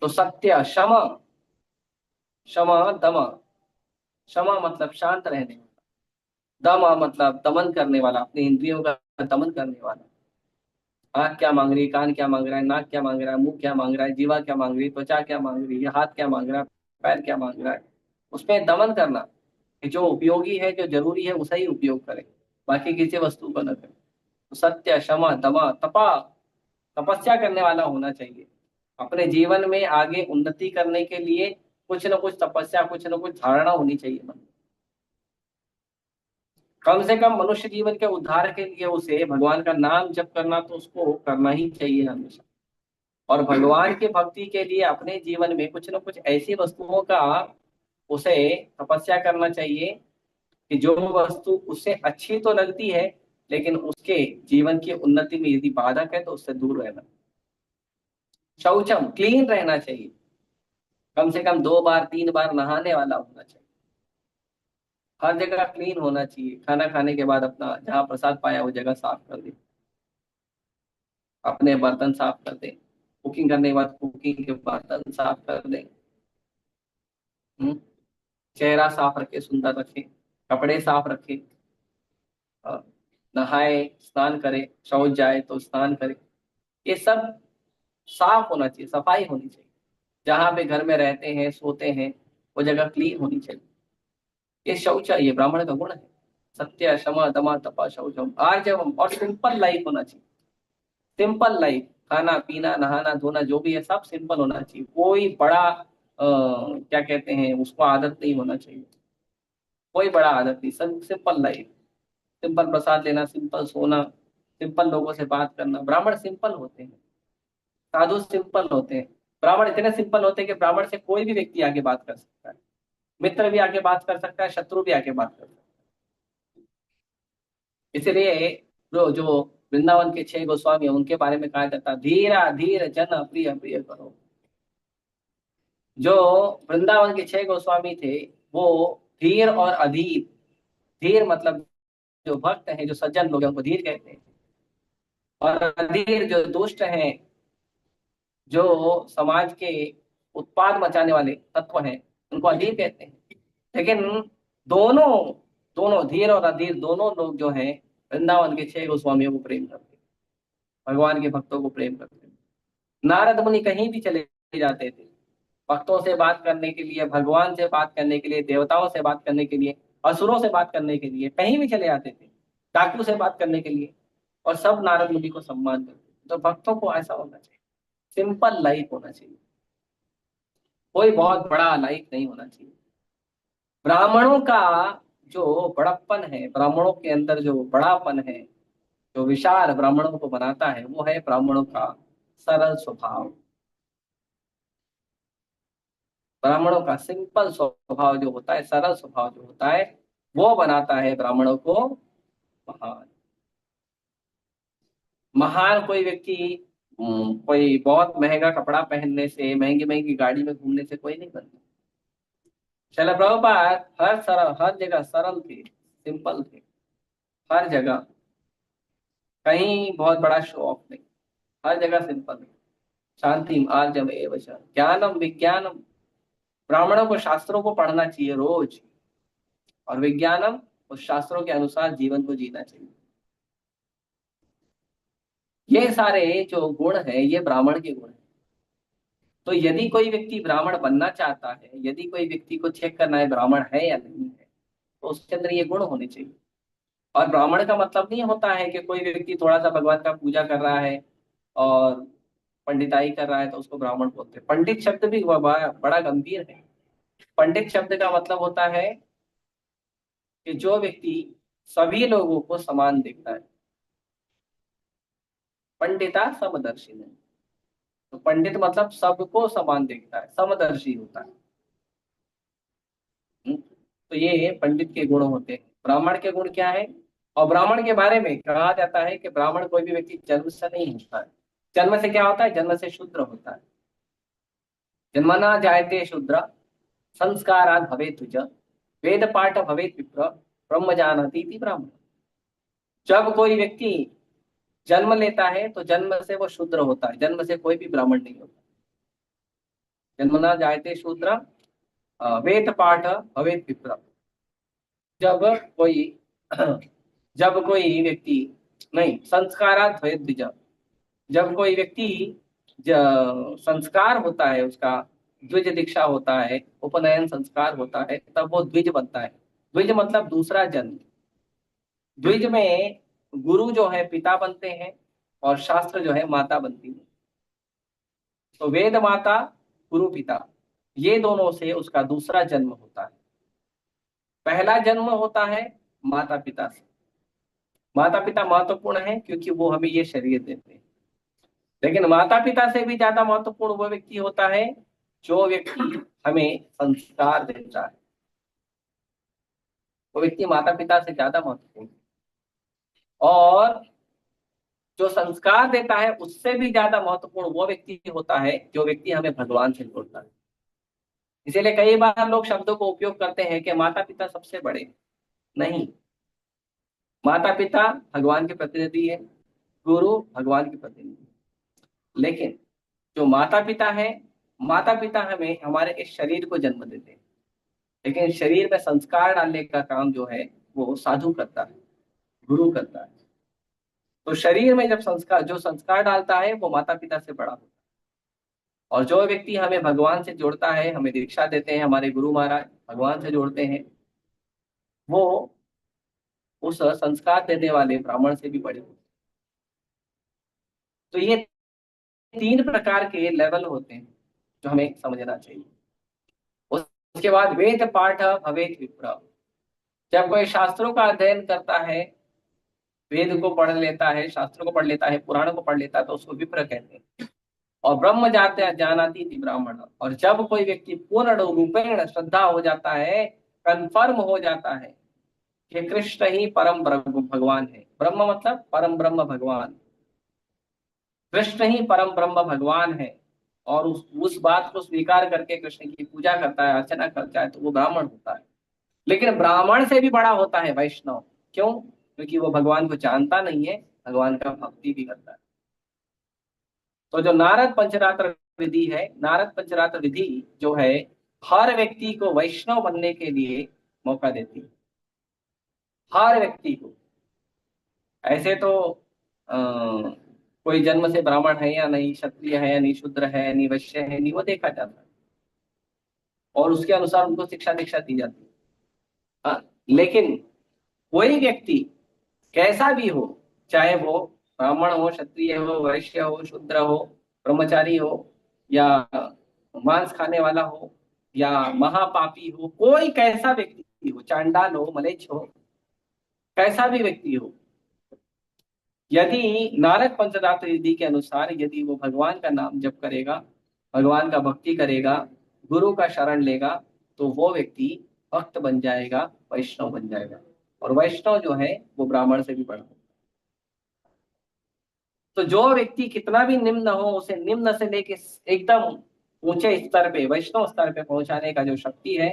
तो सत्य, क्षमा, क्षमा दमा, क्षमा मतलब शांत रहने वाला, दमा मतलब दमन करने वाला, अपने इंद्रियों का दमन करने वाला। आंख क्या मांग रही है, कान क्या मांग रहा है, नाक क्या मांग रहा है, मुंह क्या मांग रहा है, जीवा क्या मांग रही है, त्वचा क्या मांग रही है, हाथ क्या मांग रहा है, पैर क्या मांग रहा है, उसमें दमन करना कि जो उपयोगी है, जो जरूरी है उसे ही उपयोग करें, बाकी किसी वस्तु को न करें। तो सत्य, क्षमा, दमा, तपा, तपस्या करने वाला होना चाहिए। अपने जीवन में आगे उन्नति करने के लिए कुछ न कुछ तपस्या, कुछ न कुछ धारणा होनी चाहिए मन में। कम से कम मनुष्य जीवन के उद्धार के लिए उसे भगवान का नाम जप करना तो उसको करना ही चाहिए हमेशा। और भगवान की भक्ति के लिए अपने जीवन में कुछ न कुछ ऐसी वस्तुओं का उसे तपस्या करना चाहिए कि जो वस्तु उससे अच्छी तो लगती है लेकिन उसके जीवन की उन्नति में यदि बाधक है तो उससे दूर रहना। शौचम, क्लीन रहना चाहिए, कम से कम 2 बार 3 बार नहाने वाला होना चाहिए। हर जगह क्लीन होना चाहिए। खाना खाने के बाद अपना जहाँ प्रसाद पाया वो जगह साफ कर दे, अपने बर्तन साफ कर दे, कुकिंग करने के बाद कुकिंग के बर्तन साफ कर दे। हम्म। चेहरा साफ रखे, सुंदर रखे, कपड़े साफ रखे, अ, नहाए, स्नान करे, शौच जाए तो स्नान करे। ये सब साफ होना चाहिए, सफाई होनी चाहिए। जहाँ पे घर में रहते हैं, सोते हैं, वो जगह क्लीन होनी चाहिए। ये शौच, ये ब्राह्मण का गुण है। सत्य, क्षमा, दमा, तपा, शौचम, आर्जवम। और सिंपल लाइफ होना चाहिए, सिंपल लाइफ। खाना पीना नहाना धोना जो भी है सब सिंपल होना चाहिए। कोई बड़ा क्या कहते हैं उसको आदत नहीं होना चाहिए, कोई बड़ा आदत नहीं, सब सिंपल लाइफ। सिंपल प्रसाद लेना, सिंपल सोना, सिंपल लोगों से बात करना। ब्राह्मण सिंपल होते हैं, साधु सिंपल होते हैं। ब्राह्मण इतने सिंपल होते हैं कि ब्राह्मण से कोई भी व्यक्ति आगे बात कर सकता है, मित्र भी आके बात कर सकता है, शत्रु भी आके बात कर सकता है। इसलिए जो वृंदावन के 6 गोस्वामी हैं उनके बारे में कहा जाता है, धीरा धीर जन प्रिय प्रिय करो। जो वृंदावन के 6 गोस्वामी थे वो धीर और अधीर, धीर मतलब जो भक्त हैं, जो सज्जन लोग हैं उनको धीर कहते हैं, और अधीर जो दुष्ट हैं, जो समाज के उत्पाद मचाने वाले तत्व हैं, उनको अधीर कहते हैं। लेकिन दोनों दोनों धीर और अधीर दोनों लोग जो हैं, वृंदावन के 6 गोस्वामियों को प्रेम करते हैं, भगवान के भक्तों को प्रेम करते हैं। नारद मुनि कहीं भी चले जाते थे, भक्तों से बात करने के लिए, भगवान से बात करने के लिए, देवताओं से बात करने के लिए, असुरों से बात करने के लिए, कहीं भी चले जाते थे, डाकू से बात करने के लिए, और सब नारद मुनि को सम्मान करते थे। तो भक्तों को ऐसा होना चाहिए, सिंपल लाइफ होना चाहिए, कोई बहुत बड़ा लाइफ नहीं होना चाहिए। ब्राह्मणों का जो बड़प्पन है, ब्राह्मणों के अंदर जो बड़ापन है, जो विशाल ब्राह्मणों को बनाता है, वो है ब्राह्मणों का सरल स्वभाव। ब्राह्मणों का सिंपल स्वभाव जो होता है, सरल स्वभाव जो होता है, वो बनाता है ब्राह्मणों को महान। महान कोई व्यक्ति कोई बहुत महंगा कपड़ा पहनने से, महंगी महंगी गाड़ी में घूमने से कोई नहीं बनता। शैल प्रभुपाद हर जगह सरल थे, सिंपल थे, हर जगह, कहीं बहुत बड़ा शो ऑफ नहीं, हर जगह सिंपल है। शांति आर्जव एव च ज्ञानम विज्ञानम। ब्राह्मणों को शास्त्रों को पढ़ना चाहिए रोज, और विज्ञानम, उस शास्त्रों के अनुसार जीवन को जीना चाहिए। ये सारे जो गुण है, ये ब्राह्मण के गुण है। तो यदि कोई व्यक्ति ब्राह्मण बनना चाहता है, यदि कोई व्यक्ति को चेक करना है ब्राह्मण है या नहीं है, तो उसके अंदर ये गुण होने चाहिए। और ब्राह्मण का मतलब नहीं होता है कि कोई व्यक्ति थोड़ा सा भगवान का पूजा कर रहा है और पंडिताई कर रहा है तो उसको ब्राह्मण बोलते हैं। पंडित शब्द भी बड़ा गंभीर है। पंडित शब्द का मतलब होता है कि जो व्यक्ति सभी लोगों को समान देखता है। पंडिता समदर्शी है, तो पंडित मतलब सबको समान देखता है, समदर्शी होता है। तो ये पंडित के गुण होते हैं। ब्राह्मण के गुण क्या है? और ब्राह्मण के बारे में कहा जाता है कि ब्राह्मण कोई भी व्यक्ति जन्म से नहीं होता है। जन्म से क्या होता है? जन्म से शूद्र होता है। जन्मना जायते शूद्र संस्कारात् भवेत् द्विज वेद पाठ भवेत् विप्र ब्रह्म जानति इति ब्राह्मण। जब कोई व्यक्ति जन्म लेता है तो जन्म से वो शूद्र होता है, जन्म से कोई भी ब्राह्मण नहीं होता। जन्मना जायते शूद्र वेद पाठ भवेत् विप्र। जब कोई जब कोई व्यक्ति नहीं, संस्कारात् भवेत् द्विज। जब कोई व्यक्ति संस्कार होता है, उसका द्विज दीक्षा होता है, उपनयन संस्कार होता है, तब वो द्विज बनता है। द्विज मतलब दूसरा जन्म। द्विज में गुरु जो है पिता बनते हैं और शास्त्र जो है माता बनती है। तो वेद माता, गुरु पिता, ये दोनों से उसका दूसरा जन्म होता है। पहला जन्म होता है माता पिता से। माता पिता महत्वपूर्ण है क्योंकि वो हमें ये शरीर देते हैं। लेकिन माता पिता से भी ज्यादा महत्वपूर्ण वो व्यक्ति होता है जो व्यक्ति हमें संस्कार देता है। वो व्यक्ति माता पिता से ज्यादा महत्वपूर्ण है। और जो संस्कार देता है उससे भी ज्यादा महत्वपूर्ण वो व्यक्ति होता है जो व्यक्ति हमें भगवान से जोड़ता है। इसीलिए कई बार लोग शब्दों को उपयोग करते हैं कि माता पिता सबसे बड़े। नहीं, माता पिता भगवान के प्रतिनिधि है, गुरु भगवान के प्रतिनिधि। लेकिन जो माता पिता है, माता पिता हमें हमारे इस शरीर को जन्म देते हैं, लेकिन शरीर में संस्कार डालने का काम जो है वो साधु करता है, गुरु करता है। तो शरीर में जब जो संस्कार डालता है वो माता पिता से बड़ा होता है। और जो व्यक्ति हमें भगवान से जोड़ता है, हमें दीक्षा देते हैं, हमारे गुरु महाराज भगवान से जोड़ते हैं, वो उस संस्कार देने वाले ब्राह्मण से भी बड़े होते हैं। तो ये 3 प्रकार के लेवल होते हैं जो हमें समझना चाहिए। उसके बाद वेद पाठ भवेत् विप्र। जब कोई शास्त्रों का अध्ययन करता है, वेद को पढ़ लेता है, शास्त्रों को पढ़ लेता है, पुराणों को पढ़ लेता है, तो उसको विप्र कहते हैं। और ब्रह्म जाते जानाति थी ब्राह्मण। और जब कोई व्यक्ति पूर्ण रूपेण श्रद्धा हो जाता है, कंफर्म हो जाता है कि कृष्ण ही परम ब्रह्म भगवान है। ब्रह्म मतलब परम ब्रह्म भगवान, कृष्ण ही परम ब्रह्म भगवान है, और उस बात को स्वीकार करके कृष्ण की पूजा करता है, अर्चना करता है, तो वो ब्राह्मण होता है। लेकिन ब्राह्मण से भी बड़ा होता है वैष्णव। क्यों? क्योंकि वो भगवान को जानता नहीं है, भगवान का भक्ति भी करता है। तो जो नारद पंचरात्र विधि है, नारद पंचरात्र विधि जो है हर व्यक्ति को वैष्णव बनने के लिए मौका देती है, हर व्यक्ति को। ऐसे तो अ, कोई जन्म से ब्राह्मण है या नहीं, क्षत्रिय है या नहीं, शूद्र है या नहीं, वैश्य है नहीं, वो देखा जाता है और उसके अनुसार उनको शिक्षा दीक्षा दी जाती है। हाँ, लेकिन कोई व्यक्ति कैसा भी हो, चाहे वो ब्राह्मण हो, क्षत्रिय हो, वैश्य हो, शूद्र हो, ब्रह्मचारी हो, या मांस खाने वाला हो, या महापापी हो, कोई कैसा व्यक्ति हो, चांडाल हो, मलेच्छ हो, कैसा भी व्यक्ति हो, यदि नारद पंचरात्र विधि के अनुसार यदि वो भगवान का नाम जप करेगा, भगवान का भक्ति करेगा, गुरु का शरण लेगा, तो वो व्यक्ति भक्त बन जाएगा, वैष्णव बन जाएगा। और वैष्णव जो है वो ब्राह्मण से भी बड़ा हो। तो जो व्यक्ति कितना भी निम्न हो, उसे निम्न से लेके एकदम ऊंचे स्तर पे, वैष्णव स्तर पे पहुंचाने का जो शक्ति है,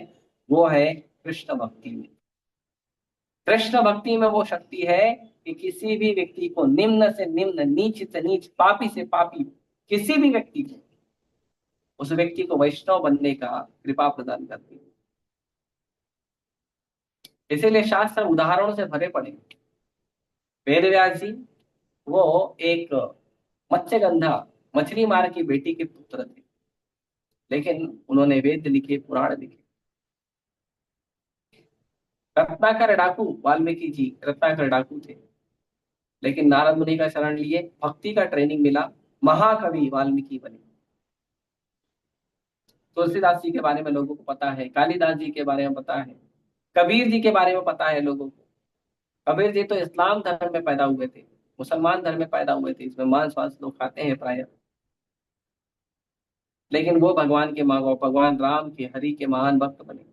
वो है कृष्ण भक्ति में। कृष्ण भक्ति में वो शक्ति है कि किसी भी व्यक्ति को, निम्न से निम्न, नीच से नीच, पापी से पापी, किसी भी व्यक्ति को, उस व्यक्ति को वैष्णव बनने का कृपा प्रदान करती है। इसीलिए शास्त्र उदाहरणों से भरे पड़े। वेद व्यास जी, वो एक मत्स्यगंधा, मछली मार की बेटी के पुत्र थे, लेकिन उन्होंने वेद लिखे, पुराण लिखे। रत्नाकर डाकू, वाल्मीकि जी रत्नाकर डाकू थे, लेकिन नारद मुनि का शरण लिए, भक्ति का ट्रेनिंग मिला, महाकवि वाल्मीकि बने। तुलसीदास जी के बारे में लोगों को पता है, कालिदास जी के बारे में पता है, कबीर जी के बारे में पता है लोगों को। कबीर जी तो इस्लाम धर्म में पैदा हुए थे, मुसलमान धर्म में पैदा हुए थे, इसमें मांस वांस लोग खाते हैं प्राय, लेकिन वो भगवान के माँ, भगवान राम के, हरि के महान भक्त बने।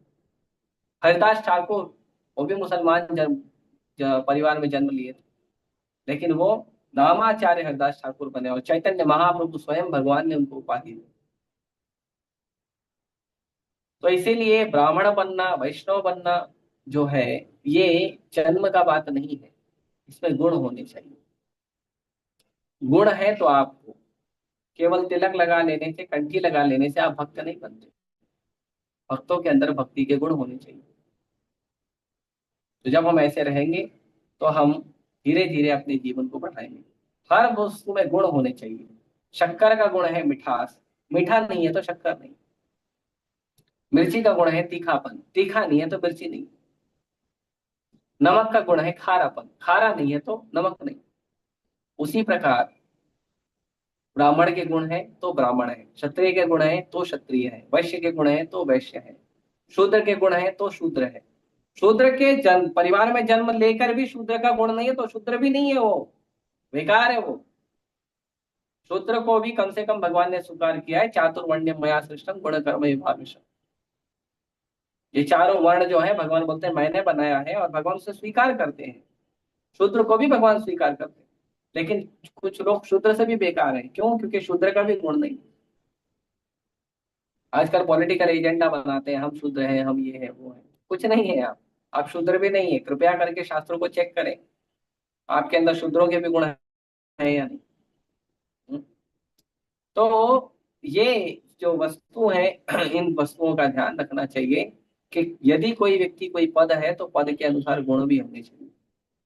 हरिदास ठाकुर, वो भी मुसलमान परिवार में जन्म लिए थे, लेकिन वो नामाचार्य हरिदास ठाकुर बने, और चैतन्य महाप्रभु स्वयं भगवान ने उनको उपाधि दी। तो इसीलिए ब्राह्मण बनना, वैष्णव बनना जो है, ये जन्म का बात नहीं है, इसमें गुण होने चाहिए। गुण है तो आपको, केवल तिलक लगा लेने से, कंठी लगा लेने से आप भक्त नहीं बनते। भक्तों के अंदर भक्ति के गुण होने चाहिए। तो जब हम ऐसे रहेंगे तो हम धीरे धीरे अपने जीवन को बढ़ाएंगे। हर वस्तु में गुण होने चाहिए। शक्कर का गुण है मिठास, मीठा नहीं है तो शक्कर नहीं। मिर्ची का गुण है तीखापन, तीखा नहीं है तो मिर्ची नहीं। नमक का गुण है खारापन, खारा नहीं है तो नमक नहीं। उसी प्रकार ब्राह्मण के गुण है तो ब्राह्मण है, क्षत्रिय के गुण है तो क्षत्रिय है, वैश्य के गुण है तो वैश्य है, शूद्र के गुण है तो शूद्र है। शूद्र के जन्म, परिवार में जन्म लेकर भी शूद्र का गुण नहीं है तो शूद्र भी नहीं है, वो बेकार है। वो शूद्र को भी कम से कम भगवान ने स्वीकार किया है, चातुर्वर्ण्यम मया सृष्टम गुण कर्म विभागशः। ये चारों वर्ण जो है भगवान बोलते हैं मैंने बनाया है, और भगवान उसे स्वीकार करते हैं। शूद्र को भी भगवान स्वीकार करते हैं, लेकिन कुछ लोग शूद्र से भी बेकार हैं। क्यों? क्योंकि शूद्र का भी गुण नहीं। आजकल पॉलिटिकल एजेंडा बनाते हैं, हम शूद्र हैं, हम ये है वो है। कुछ नहीं है आप शूद्र भी नहीं है। कृपया करके शास्त्रों को चेक करें, आपके अंदर शूद्रों के भी गुण है या नहीं। हम्म? तो ये जो वस्तु है, इन वस्तुओं का ध्यान रखना चाहिए कि यदि कोई व्यक्ति कोई पद है तो पद के अनुसार गुण भी होने चाहिए,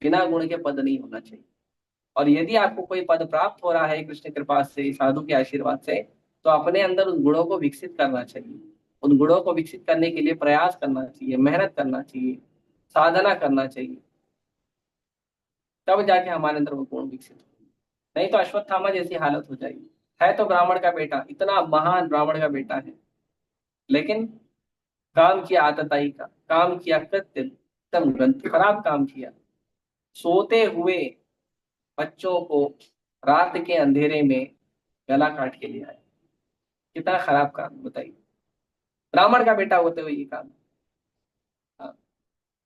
बिना गुण के पद नहीं होना चाहिए। और यदि आपको कोई पद प्राप्त हो रहा है कृष्ण कृपा से, साधु के आशीर्वाद से, तो अपने अंदर उन गुणों को विकसित करना चाहिए। उन गुणों को विकसित करने के लिए प्रयास करना चाहिए, मेहनत करना चाहिए, साधना करना चाहिए, तब जाके हमारे अंदर वो गुण विकसित हो। नहीं तो अश्वत्थामा जैसी हालत हो जाएगी। है तो ब्राह्मण का बेटा, इतना महान ब्राह्मण का बेटा है, लेकिन काम किया आतताई का, काम किया कृत्य एकदम ग्रंथ, खराब काम किया। सोते हुए बच्चों को रात के अंधेरे में गला काट के लिया है। कितना खराब काम, बताइए, ब्राह्मण का बेटा होते हुए ये काम। हाँ,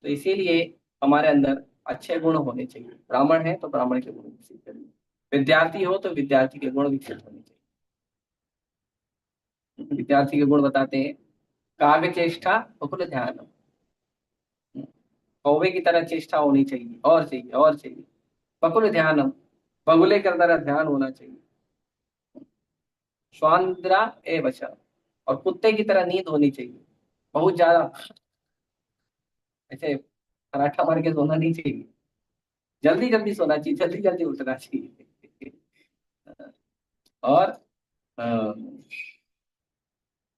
तो इसीलिए हमारे अंदर अच्छे गुण होने चाहिए। ब्राह्मण है तो ब्राह्मण के गुण विकसित करिए, विद्यार्थी हो तो विद्यार्थी के गुण विकसित होने चाहिए। विद्यार्थी के गुण बताते हैं, काव्य चेष्टा बकुल ध्यान, कौवे की तरह चेष्टा होनी चाहिए, और चाहिए और चाहिए। बकुल ध्यानम, बगुले की तरह ध्यान होना चाहिए। श्वानद्रा ए बचा, और कुत्ते की तरह नींद होनी चाहिए, बहुत ज्यादा ऐसे पराठा मार के सोना नहीं चाहिए, जल्दी जल्दी सोना चाहिए, जल्दी जल्दी उठना चाहिए। और अ,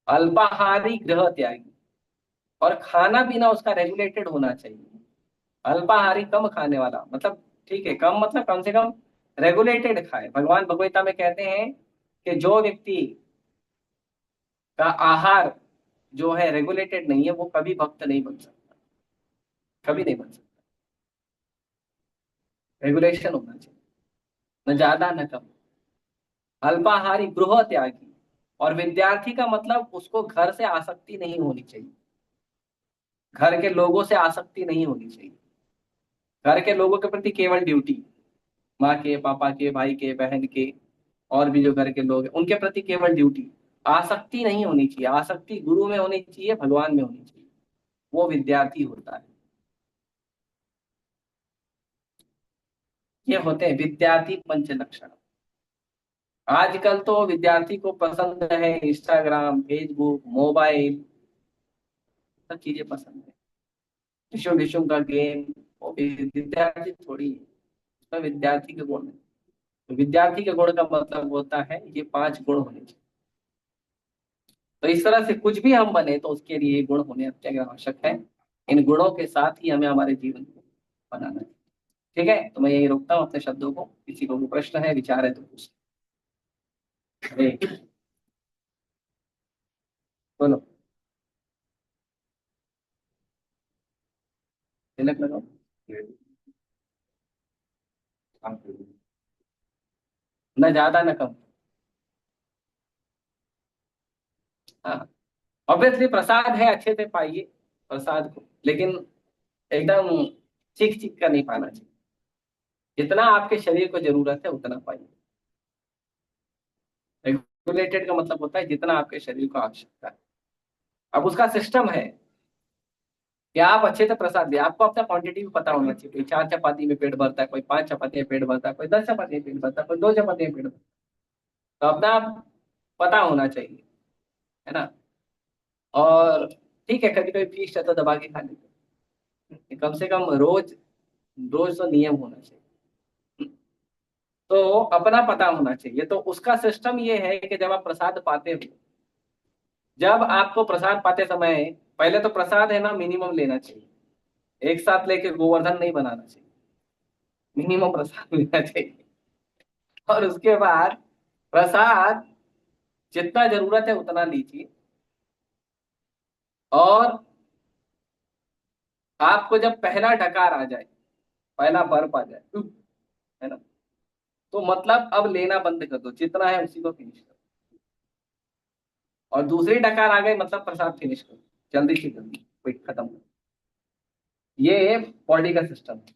अल्पाहारी गृह त्यागी, और खाना पीना उसका रेगुलेटेड होना चाहिए। अल्पाहारी कम खाने वाला मतलब, ठीक है, कम मतलब कम से कम रेगुलेटेड खाए। भगवान भगवत में कहते हैं कि जो व्यक्ति का आहार जो है रेगुलेटेड नहीं है, वो कभी भक्त नहीं बन सकता, कभी नहीं बन सकता। रेगुलेशन होना चाहिए, न ज्यादा न कम। अल्पाहारी गृह त्यागी, और विद्यार्थी का मतलब उसको घर से आसक्ति नहीं होनी चाहिए, घर के लोगों से आसक्ति नहीं होनी चाहिए। घर के लोगों के प्रति केवल ड्यूटी, माँ के, पापा के, भाई के, बहन के, और भी जो घर के लोग हैं उनके प्रति केवल ड्यूटी। आसक्ति नहीं होनी चाहिए, आसक्ति गुरु में होनी चाहिए, भगवान में होनी चाहिए, वो विद्यार्थी होता है। ये होते हैं विद्यार्थी पंच लक्षण। आजकल तो विद्यार्थी को पसंद है इंस्टाग्राम, फेसबुक, मोबाइल, सब चीजें पसंद है। विश्व विश्व का गेम, वो विद्यार्थी थोड़ी है, उसमें विद्यार्थी के गुण है। तो विद्यार्थी के गुण का मतलब होता है ये 5 गुण होने चाहिए। तो इस तरह से कुछ भी हम बने तो उसके लिए ये गुण होने अत्यंत आवश्यक है। इन गुणों के साथ ही हमें हमारे जीवन को बनाना है। ठीक है, तो मैं यही रोकता हूँ अपने शब्दों को। किसी को भी प्रश्न है, विचार है तो पूछ। बोलो, तिलक लगाओ। न ज्यादा न कम। हाँ, ऑब्वियसली प्रसाद है, अच्छे से पाइए प्रसाद को, लेकिन एकदम चीख चीख कर नहीं पाना चाहिए। जितना आपके शरीर को जरूरत है उतना पाइए। रेगुलेटेड का मतलब होता है जितना आपके शरीर को आवश्यकता है। अब उसका सिस्टम है कि आप अच्छे से प्रसाद दिए, आपको अपना क्वांटिटी भी पता होना चाहिए। कोई 4 चपाती में पेट भरता है, कोई 5 चपाती में पेट भरता है, कोई 10 चपाती में पेट भरता है, कोई 2 चपाती में पेट भरता है। तो अपना पता होना चाहिए, है ना। और ठीक है, कभी कभी फीस्ट है तो दबा के खा लेते हैं। कम से कम रोज, रोज तो नियम होना चाहिए। तो अपना पता होना चाहिए। तो उसका सिस्टम ये है कि जब आप प्रसाद पाते हो, जब आपको प्रसाद पाते समय, पहले तो प्रसाद है ना मिनिमम लेना चाहिए। एक साथ लेके गोवर्धन नहीं बनाना चाहिए, मिनिमम प्रसाद लेना चाहिए। और उसके बाद प्रसाद जितना जरूरत है उतना लीजिए। और आपको जब पहला डकार आ जाए, पहला बर्फ आ जाए, है ना, तो मतलब अब लेना बंद कर दो, जितना है उसी को फिनिश करो। और दूसरी डकार आ गई मतलब प्रसाद फिनिश करो, जल्दी से जल्दी क्विक खत्म करो। ये बॉडी का सिस्टम है।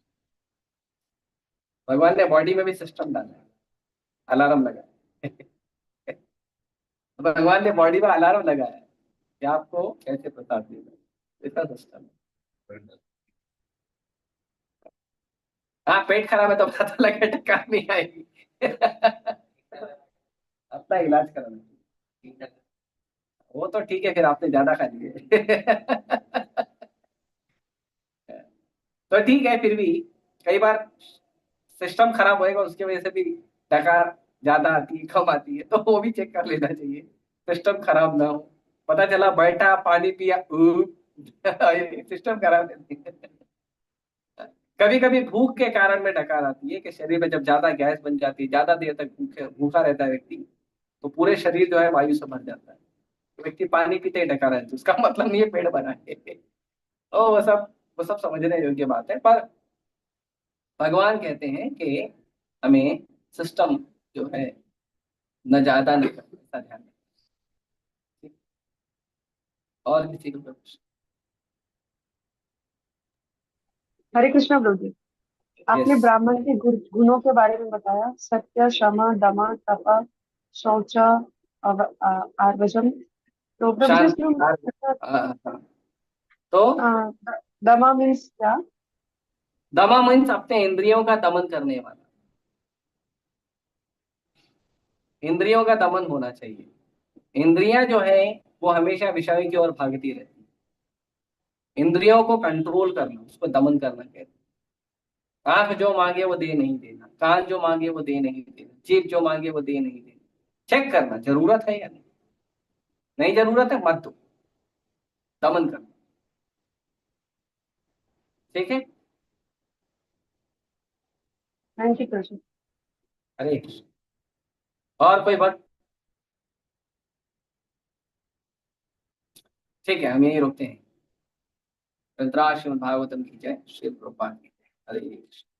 भगवान ने बॉडी में भी सिस्टम डाला है, अलार्म लगा है। भगवान ने बॉडी में अलार्म लगाया है कि आपको कैसे प्रसाद देना है, इसका सिस्टम है। हाँ, पेट खराब है तो पता लगा डकार नहीं आएगी। अपना इलाज कराना चाहिए। वो तो ठीक है, फिर आपने ज्यादा खा लिए। तो ठीक है, फिर भी कई बार सिस्टम खराब होएगा, उसकी वजह से भी डकार ज्यादा आती है, कम आती है, तो वो भी चेक कर लेना चाहिए, सिस्टम खराब ना हो। पता चला बैठा पानी पिया, सिस्टम खराब है। कभी कभी भूख के कारण में डकार आती है कि शरीर में जब ज्यादा गैस बन जाती है, ज्यादा देर तक भूखे भूखा रहता है व्यक्ति, तो पूरे शरीर जो है वायु से भर जाता है। तो व्यक्ति पानी पीते ही डकार है, तो उसका मतलब नहीं है पेट भरा है। तो वो सब समझने योग्य बात है। पर भगवान कहते हैं कि हमें सिस्टम जो है न ज्यादा न कम, ऐसा ध्यान रखें। और किसी को कुछ? हरे कृष्णा प्रभु जी। आपने यस। ब्राह्मण के गुणों के बारे में बताया, सत्य, क्षमा, दमा, तप, शौच, आर्वजम। तो प्रभु जी शांति, इसमें हाँ। तो दमा मीन्स क्या? दमा मीन्स अपने इंद्रियों का दमन करने वाला। इंद्रियों का दमन होना चाहिए। इंद्रियां जो है वो हमेशा विषय की ओर भागती रहती है। इंद्रियों को कंट्रोल करना, उसको दमन करना कहते हैं। आंख जो मांगे वो दे नहीं देना, कान जो मांगे वो दे नहीं देना, जीभ जो मांगे वो दे नहीं देना। चेक करना जरूरत है या नहीं, नहीं जरूरत है मत दो, दमन करना। ठीक है। थैंक यू प्रभु। हरे कृष्ण। और कोई बात? ठीक है, हम यही रुकते हैं। रुद्राश्रम भागवतम की जय, श्री प्रभुपाद की जय। हरे कृष्ण।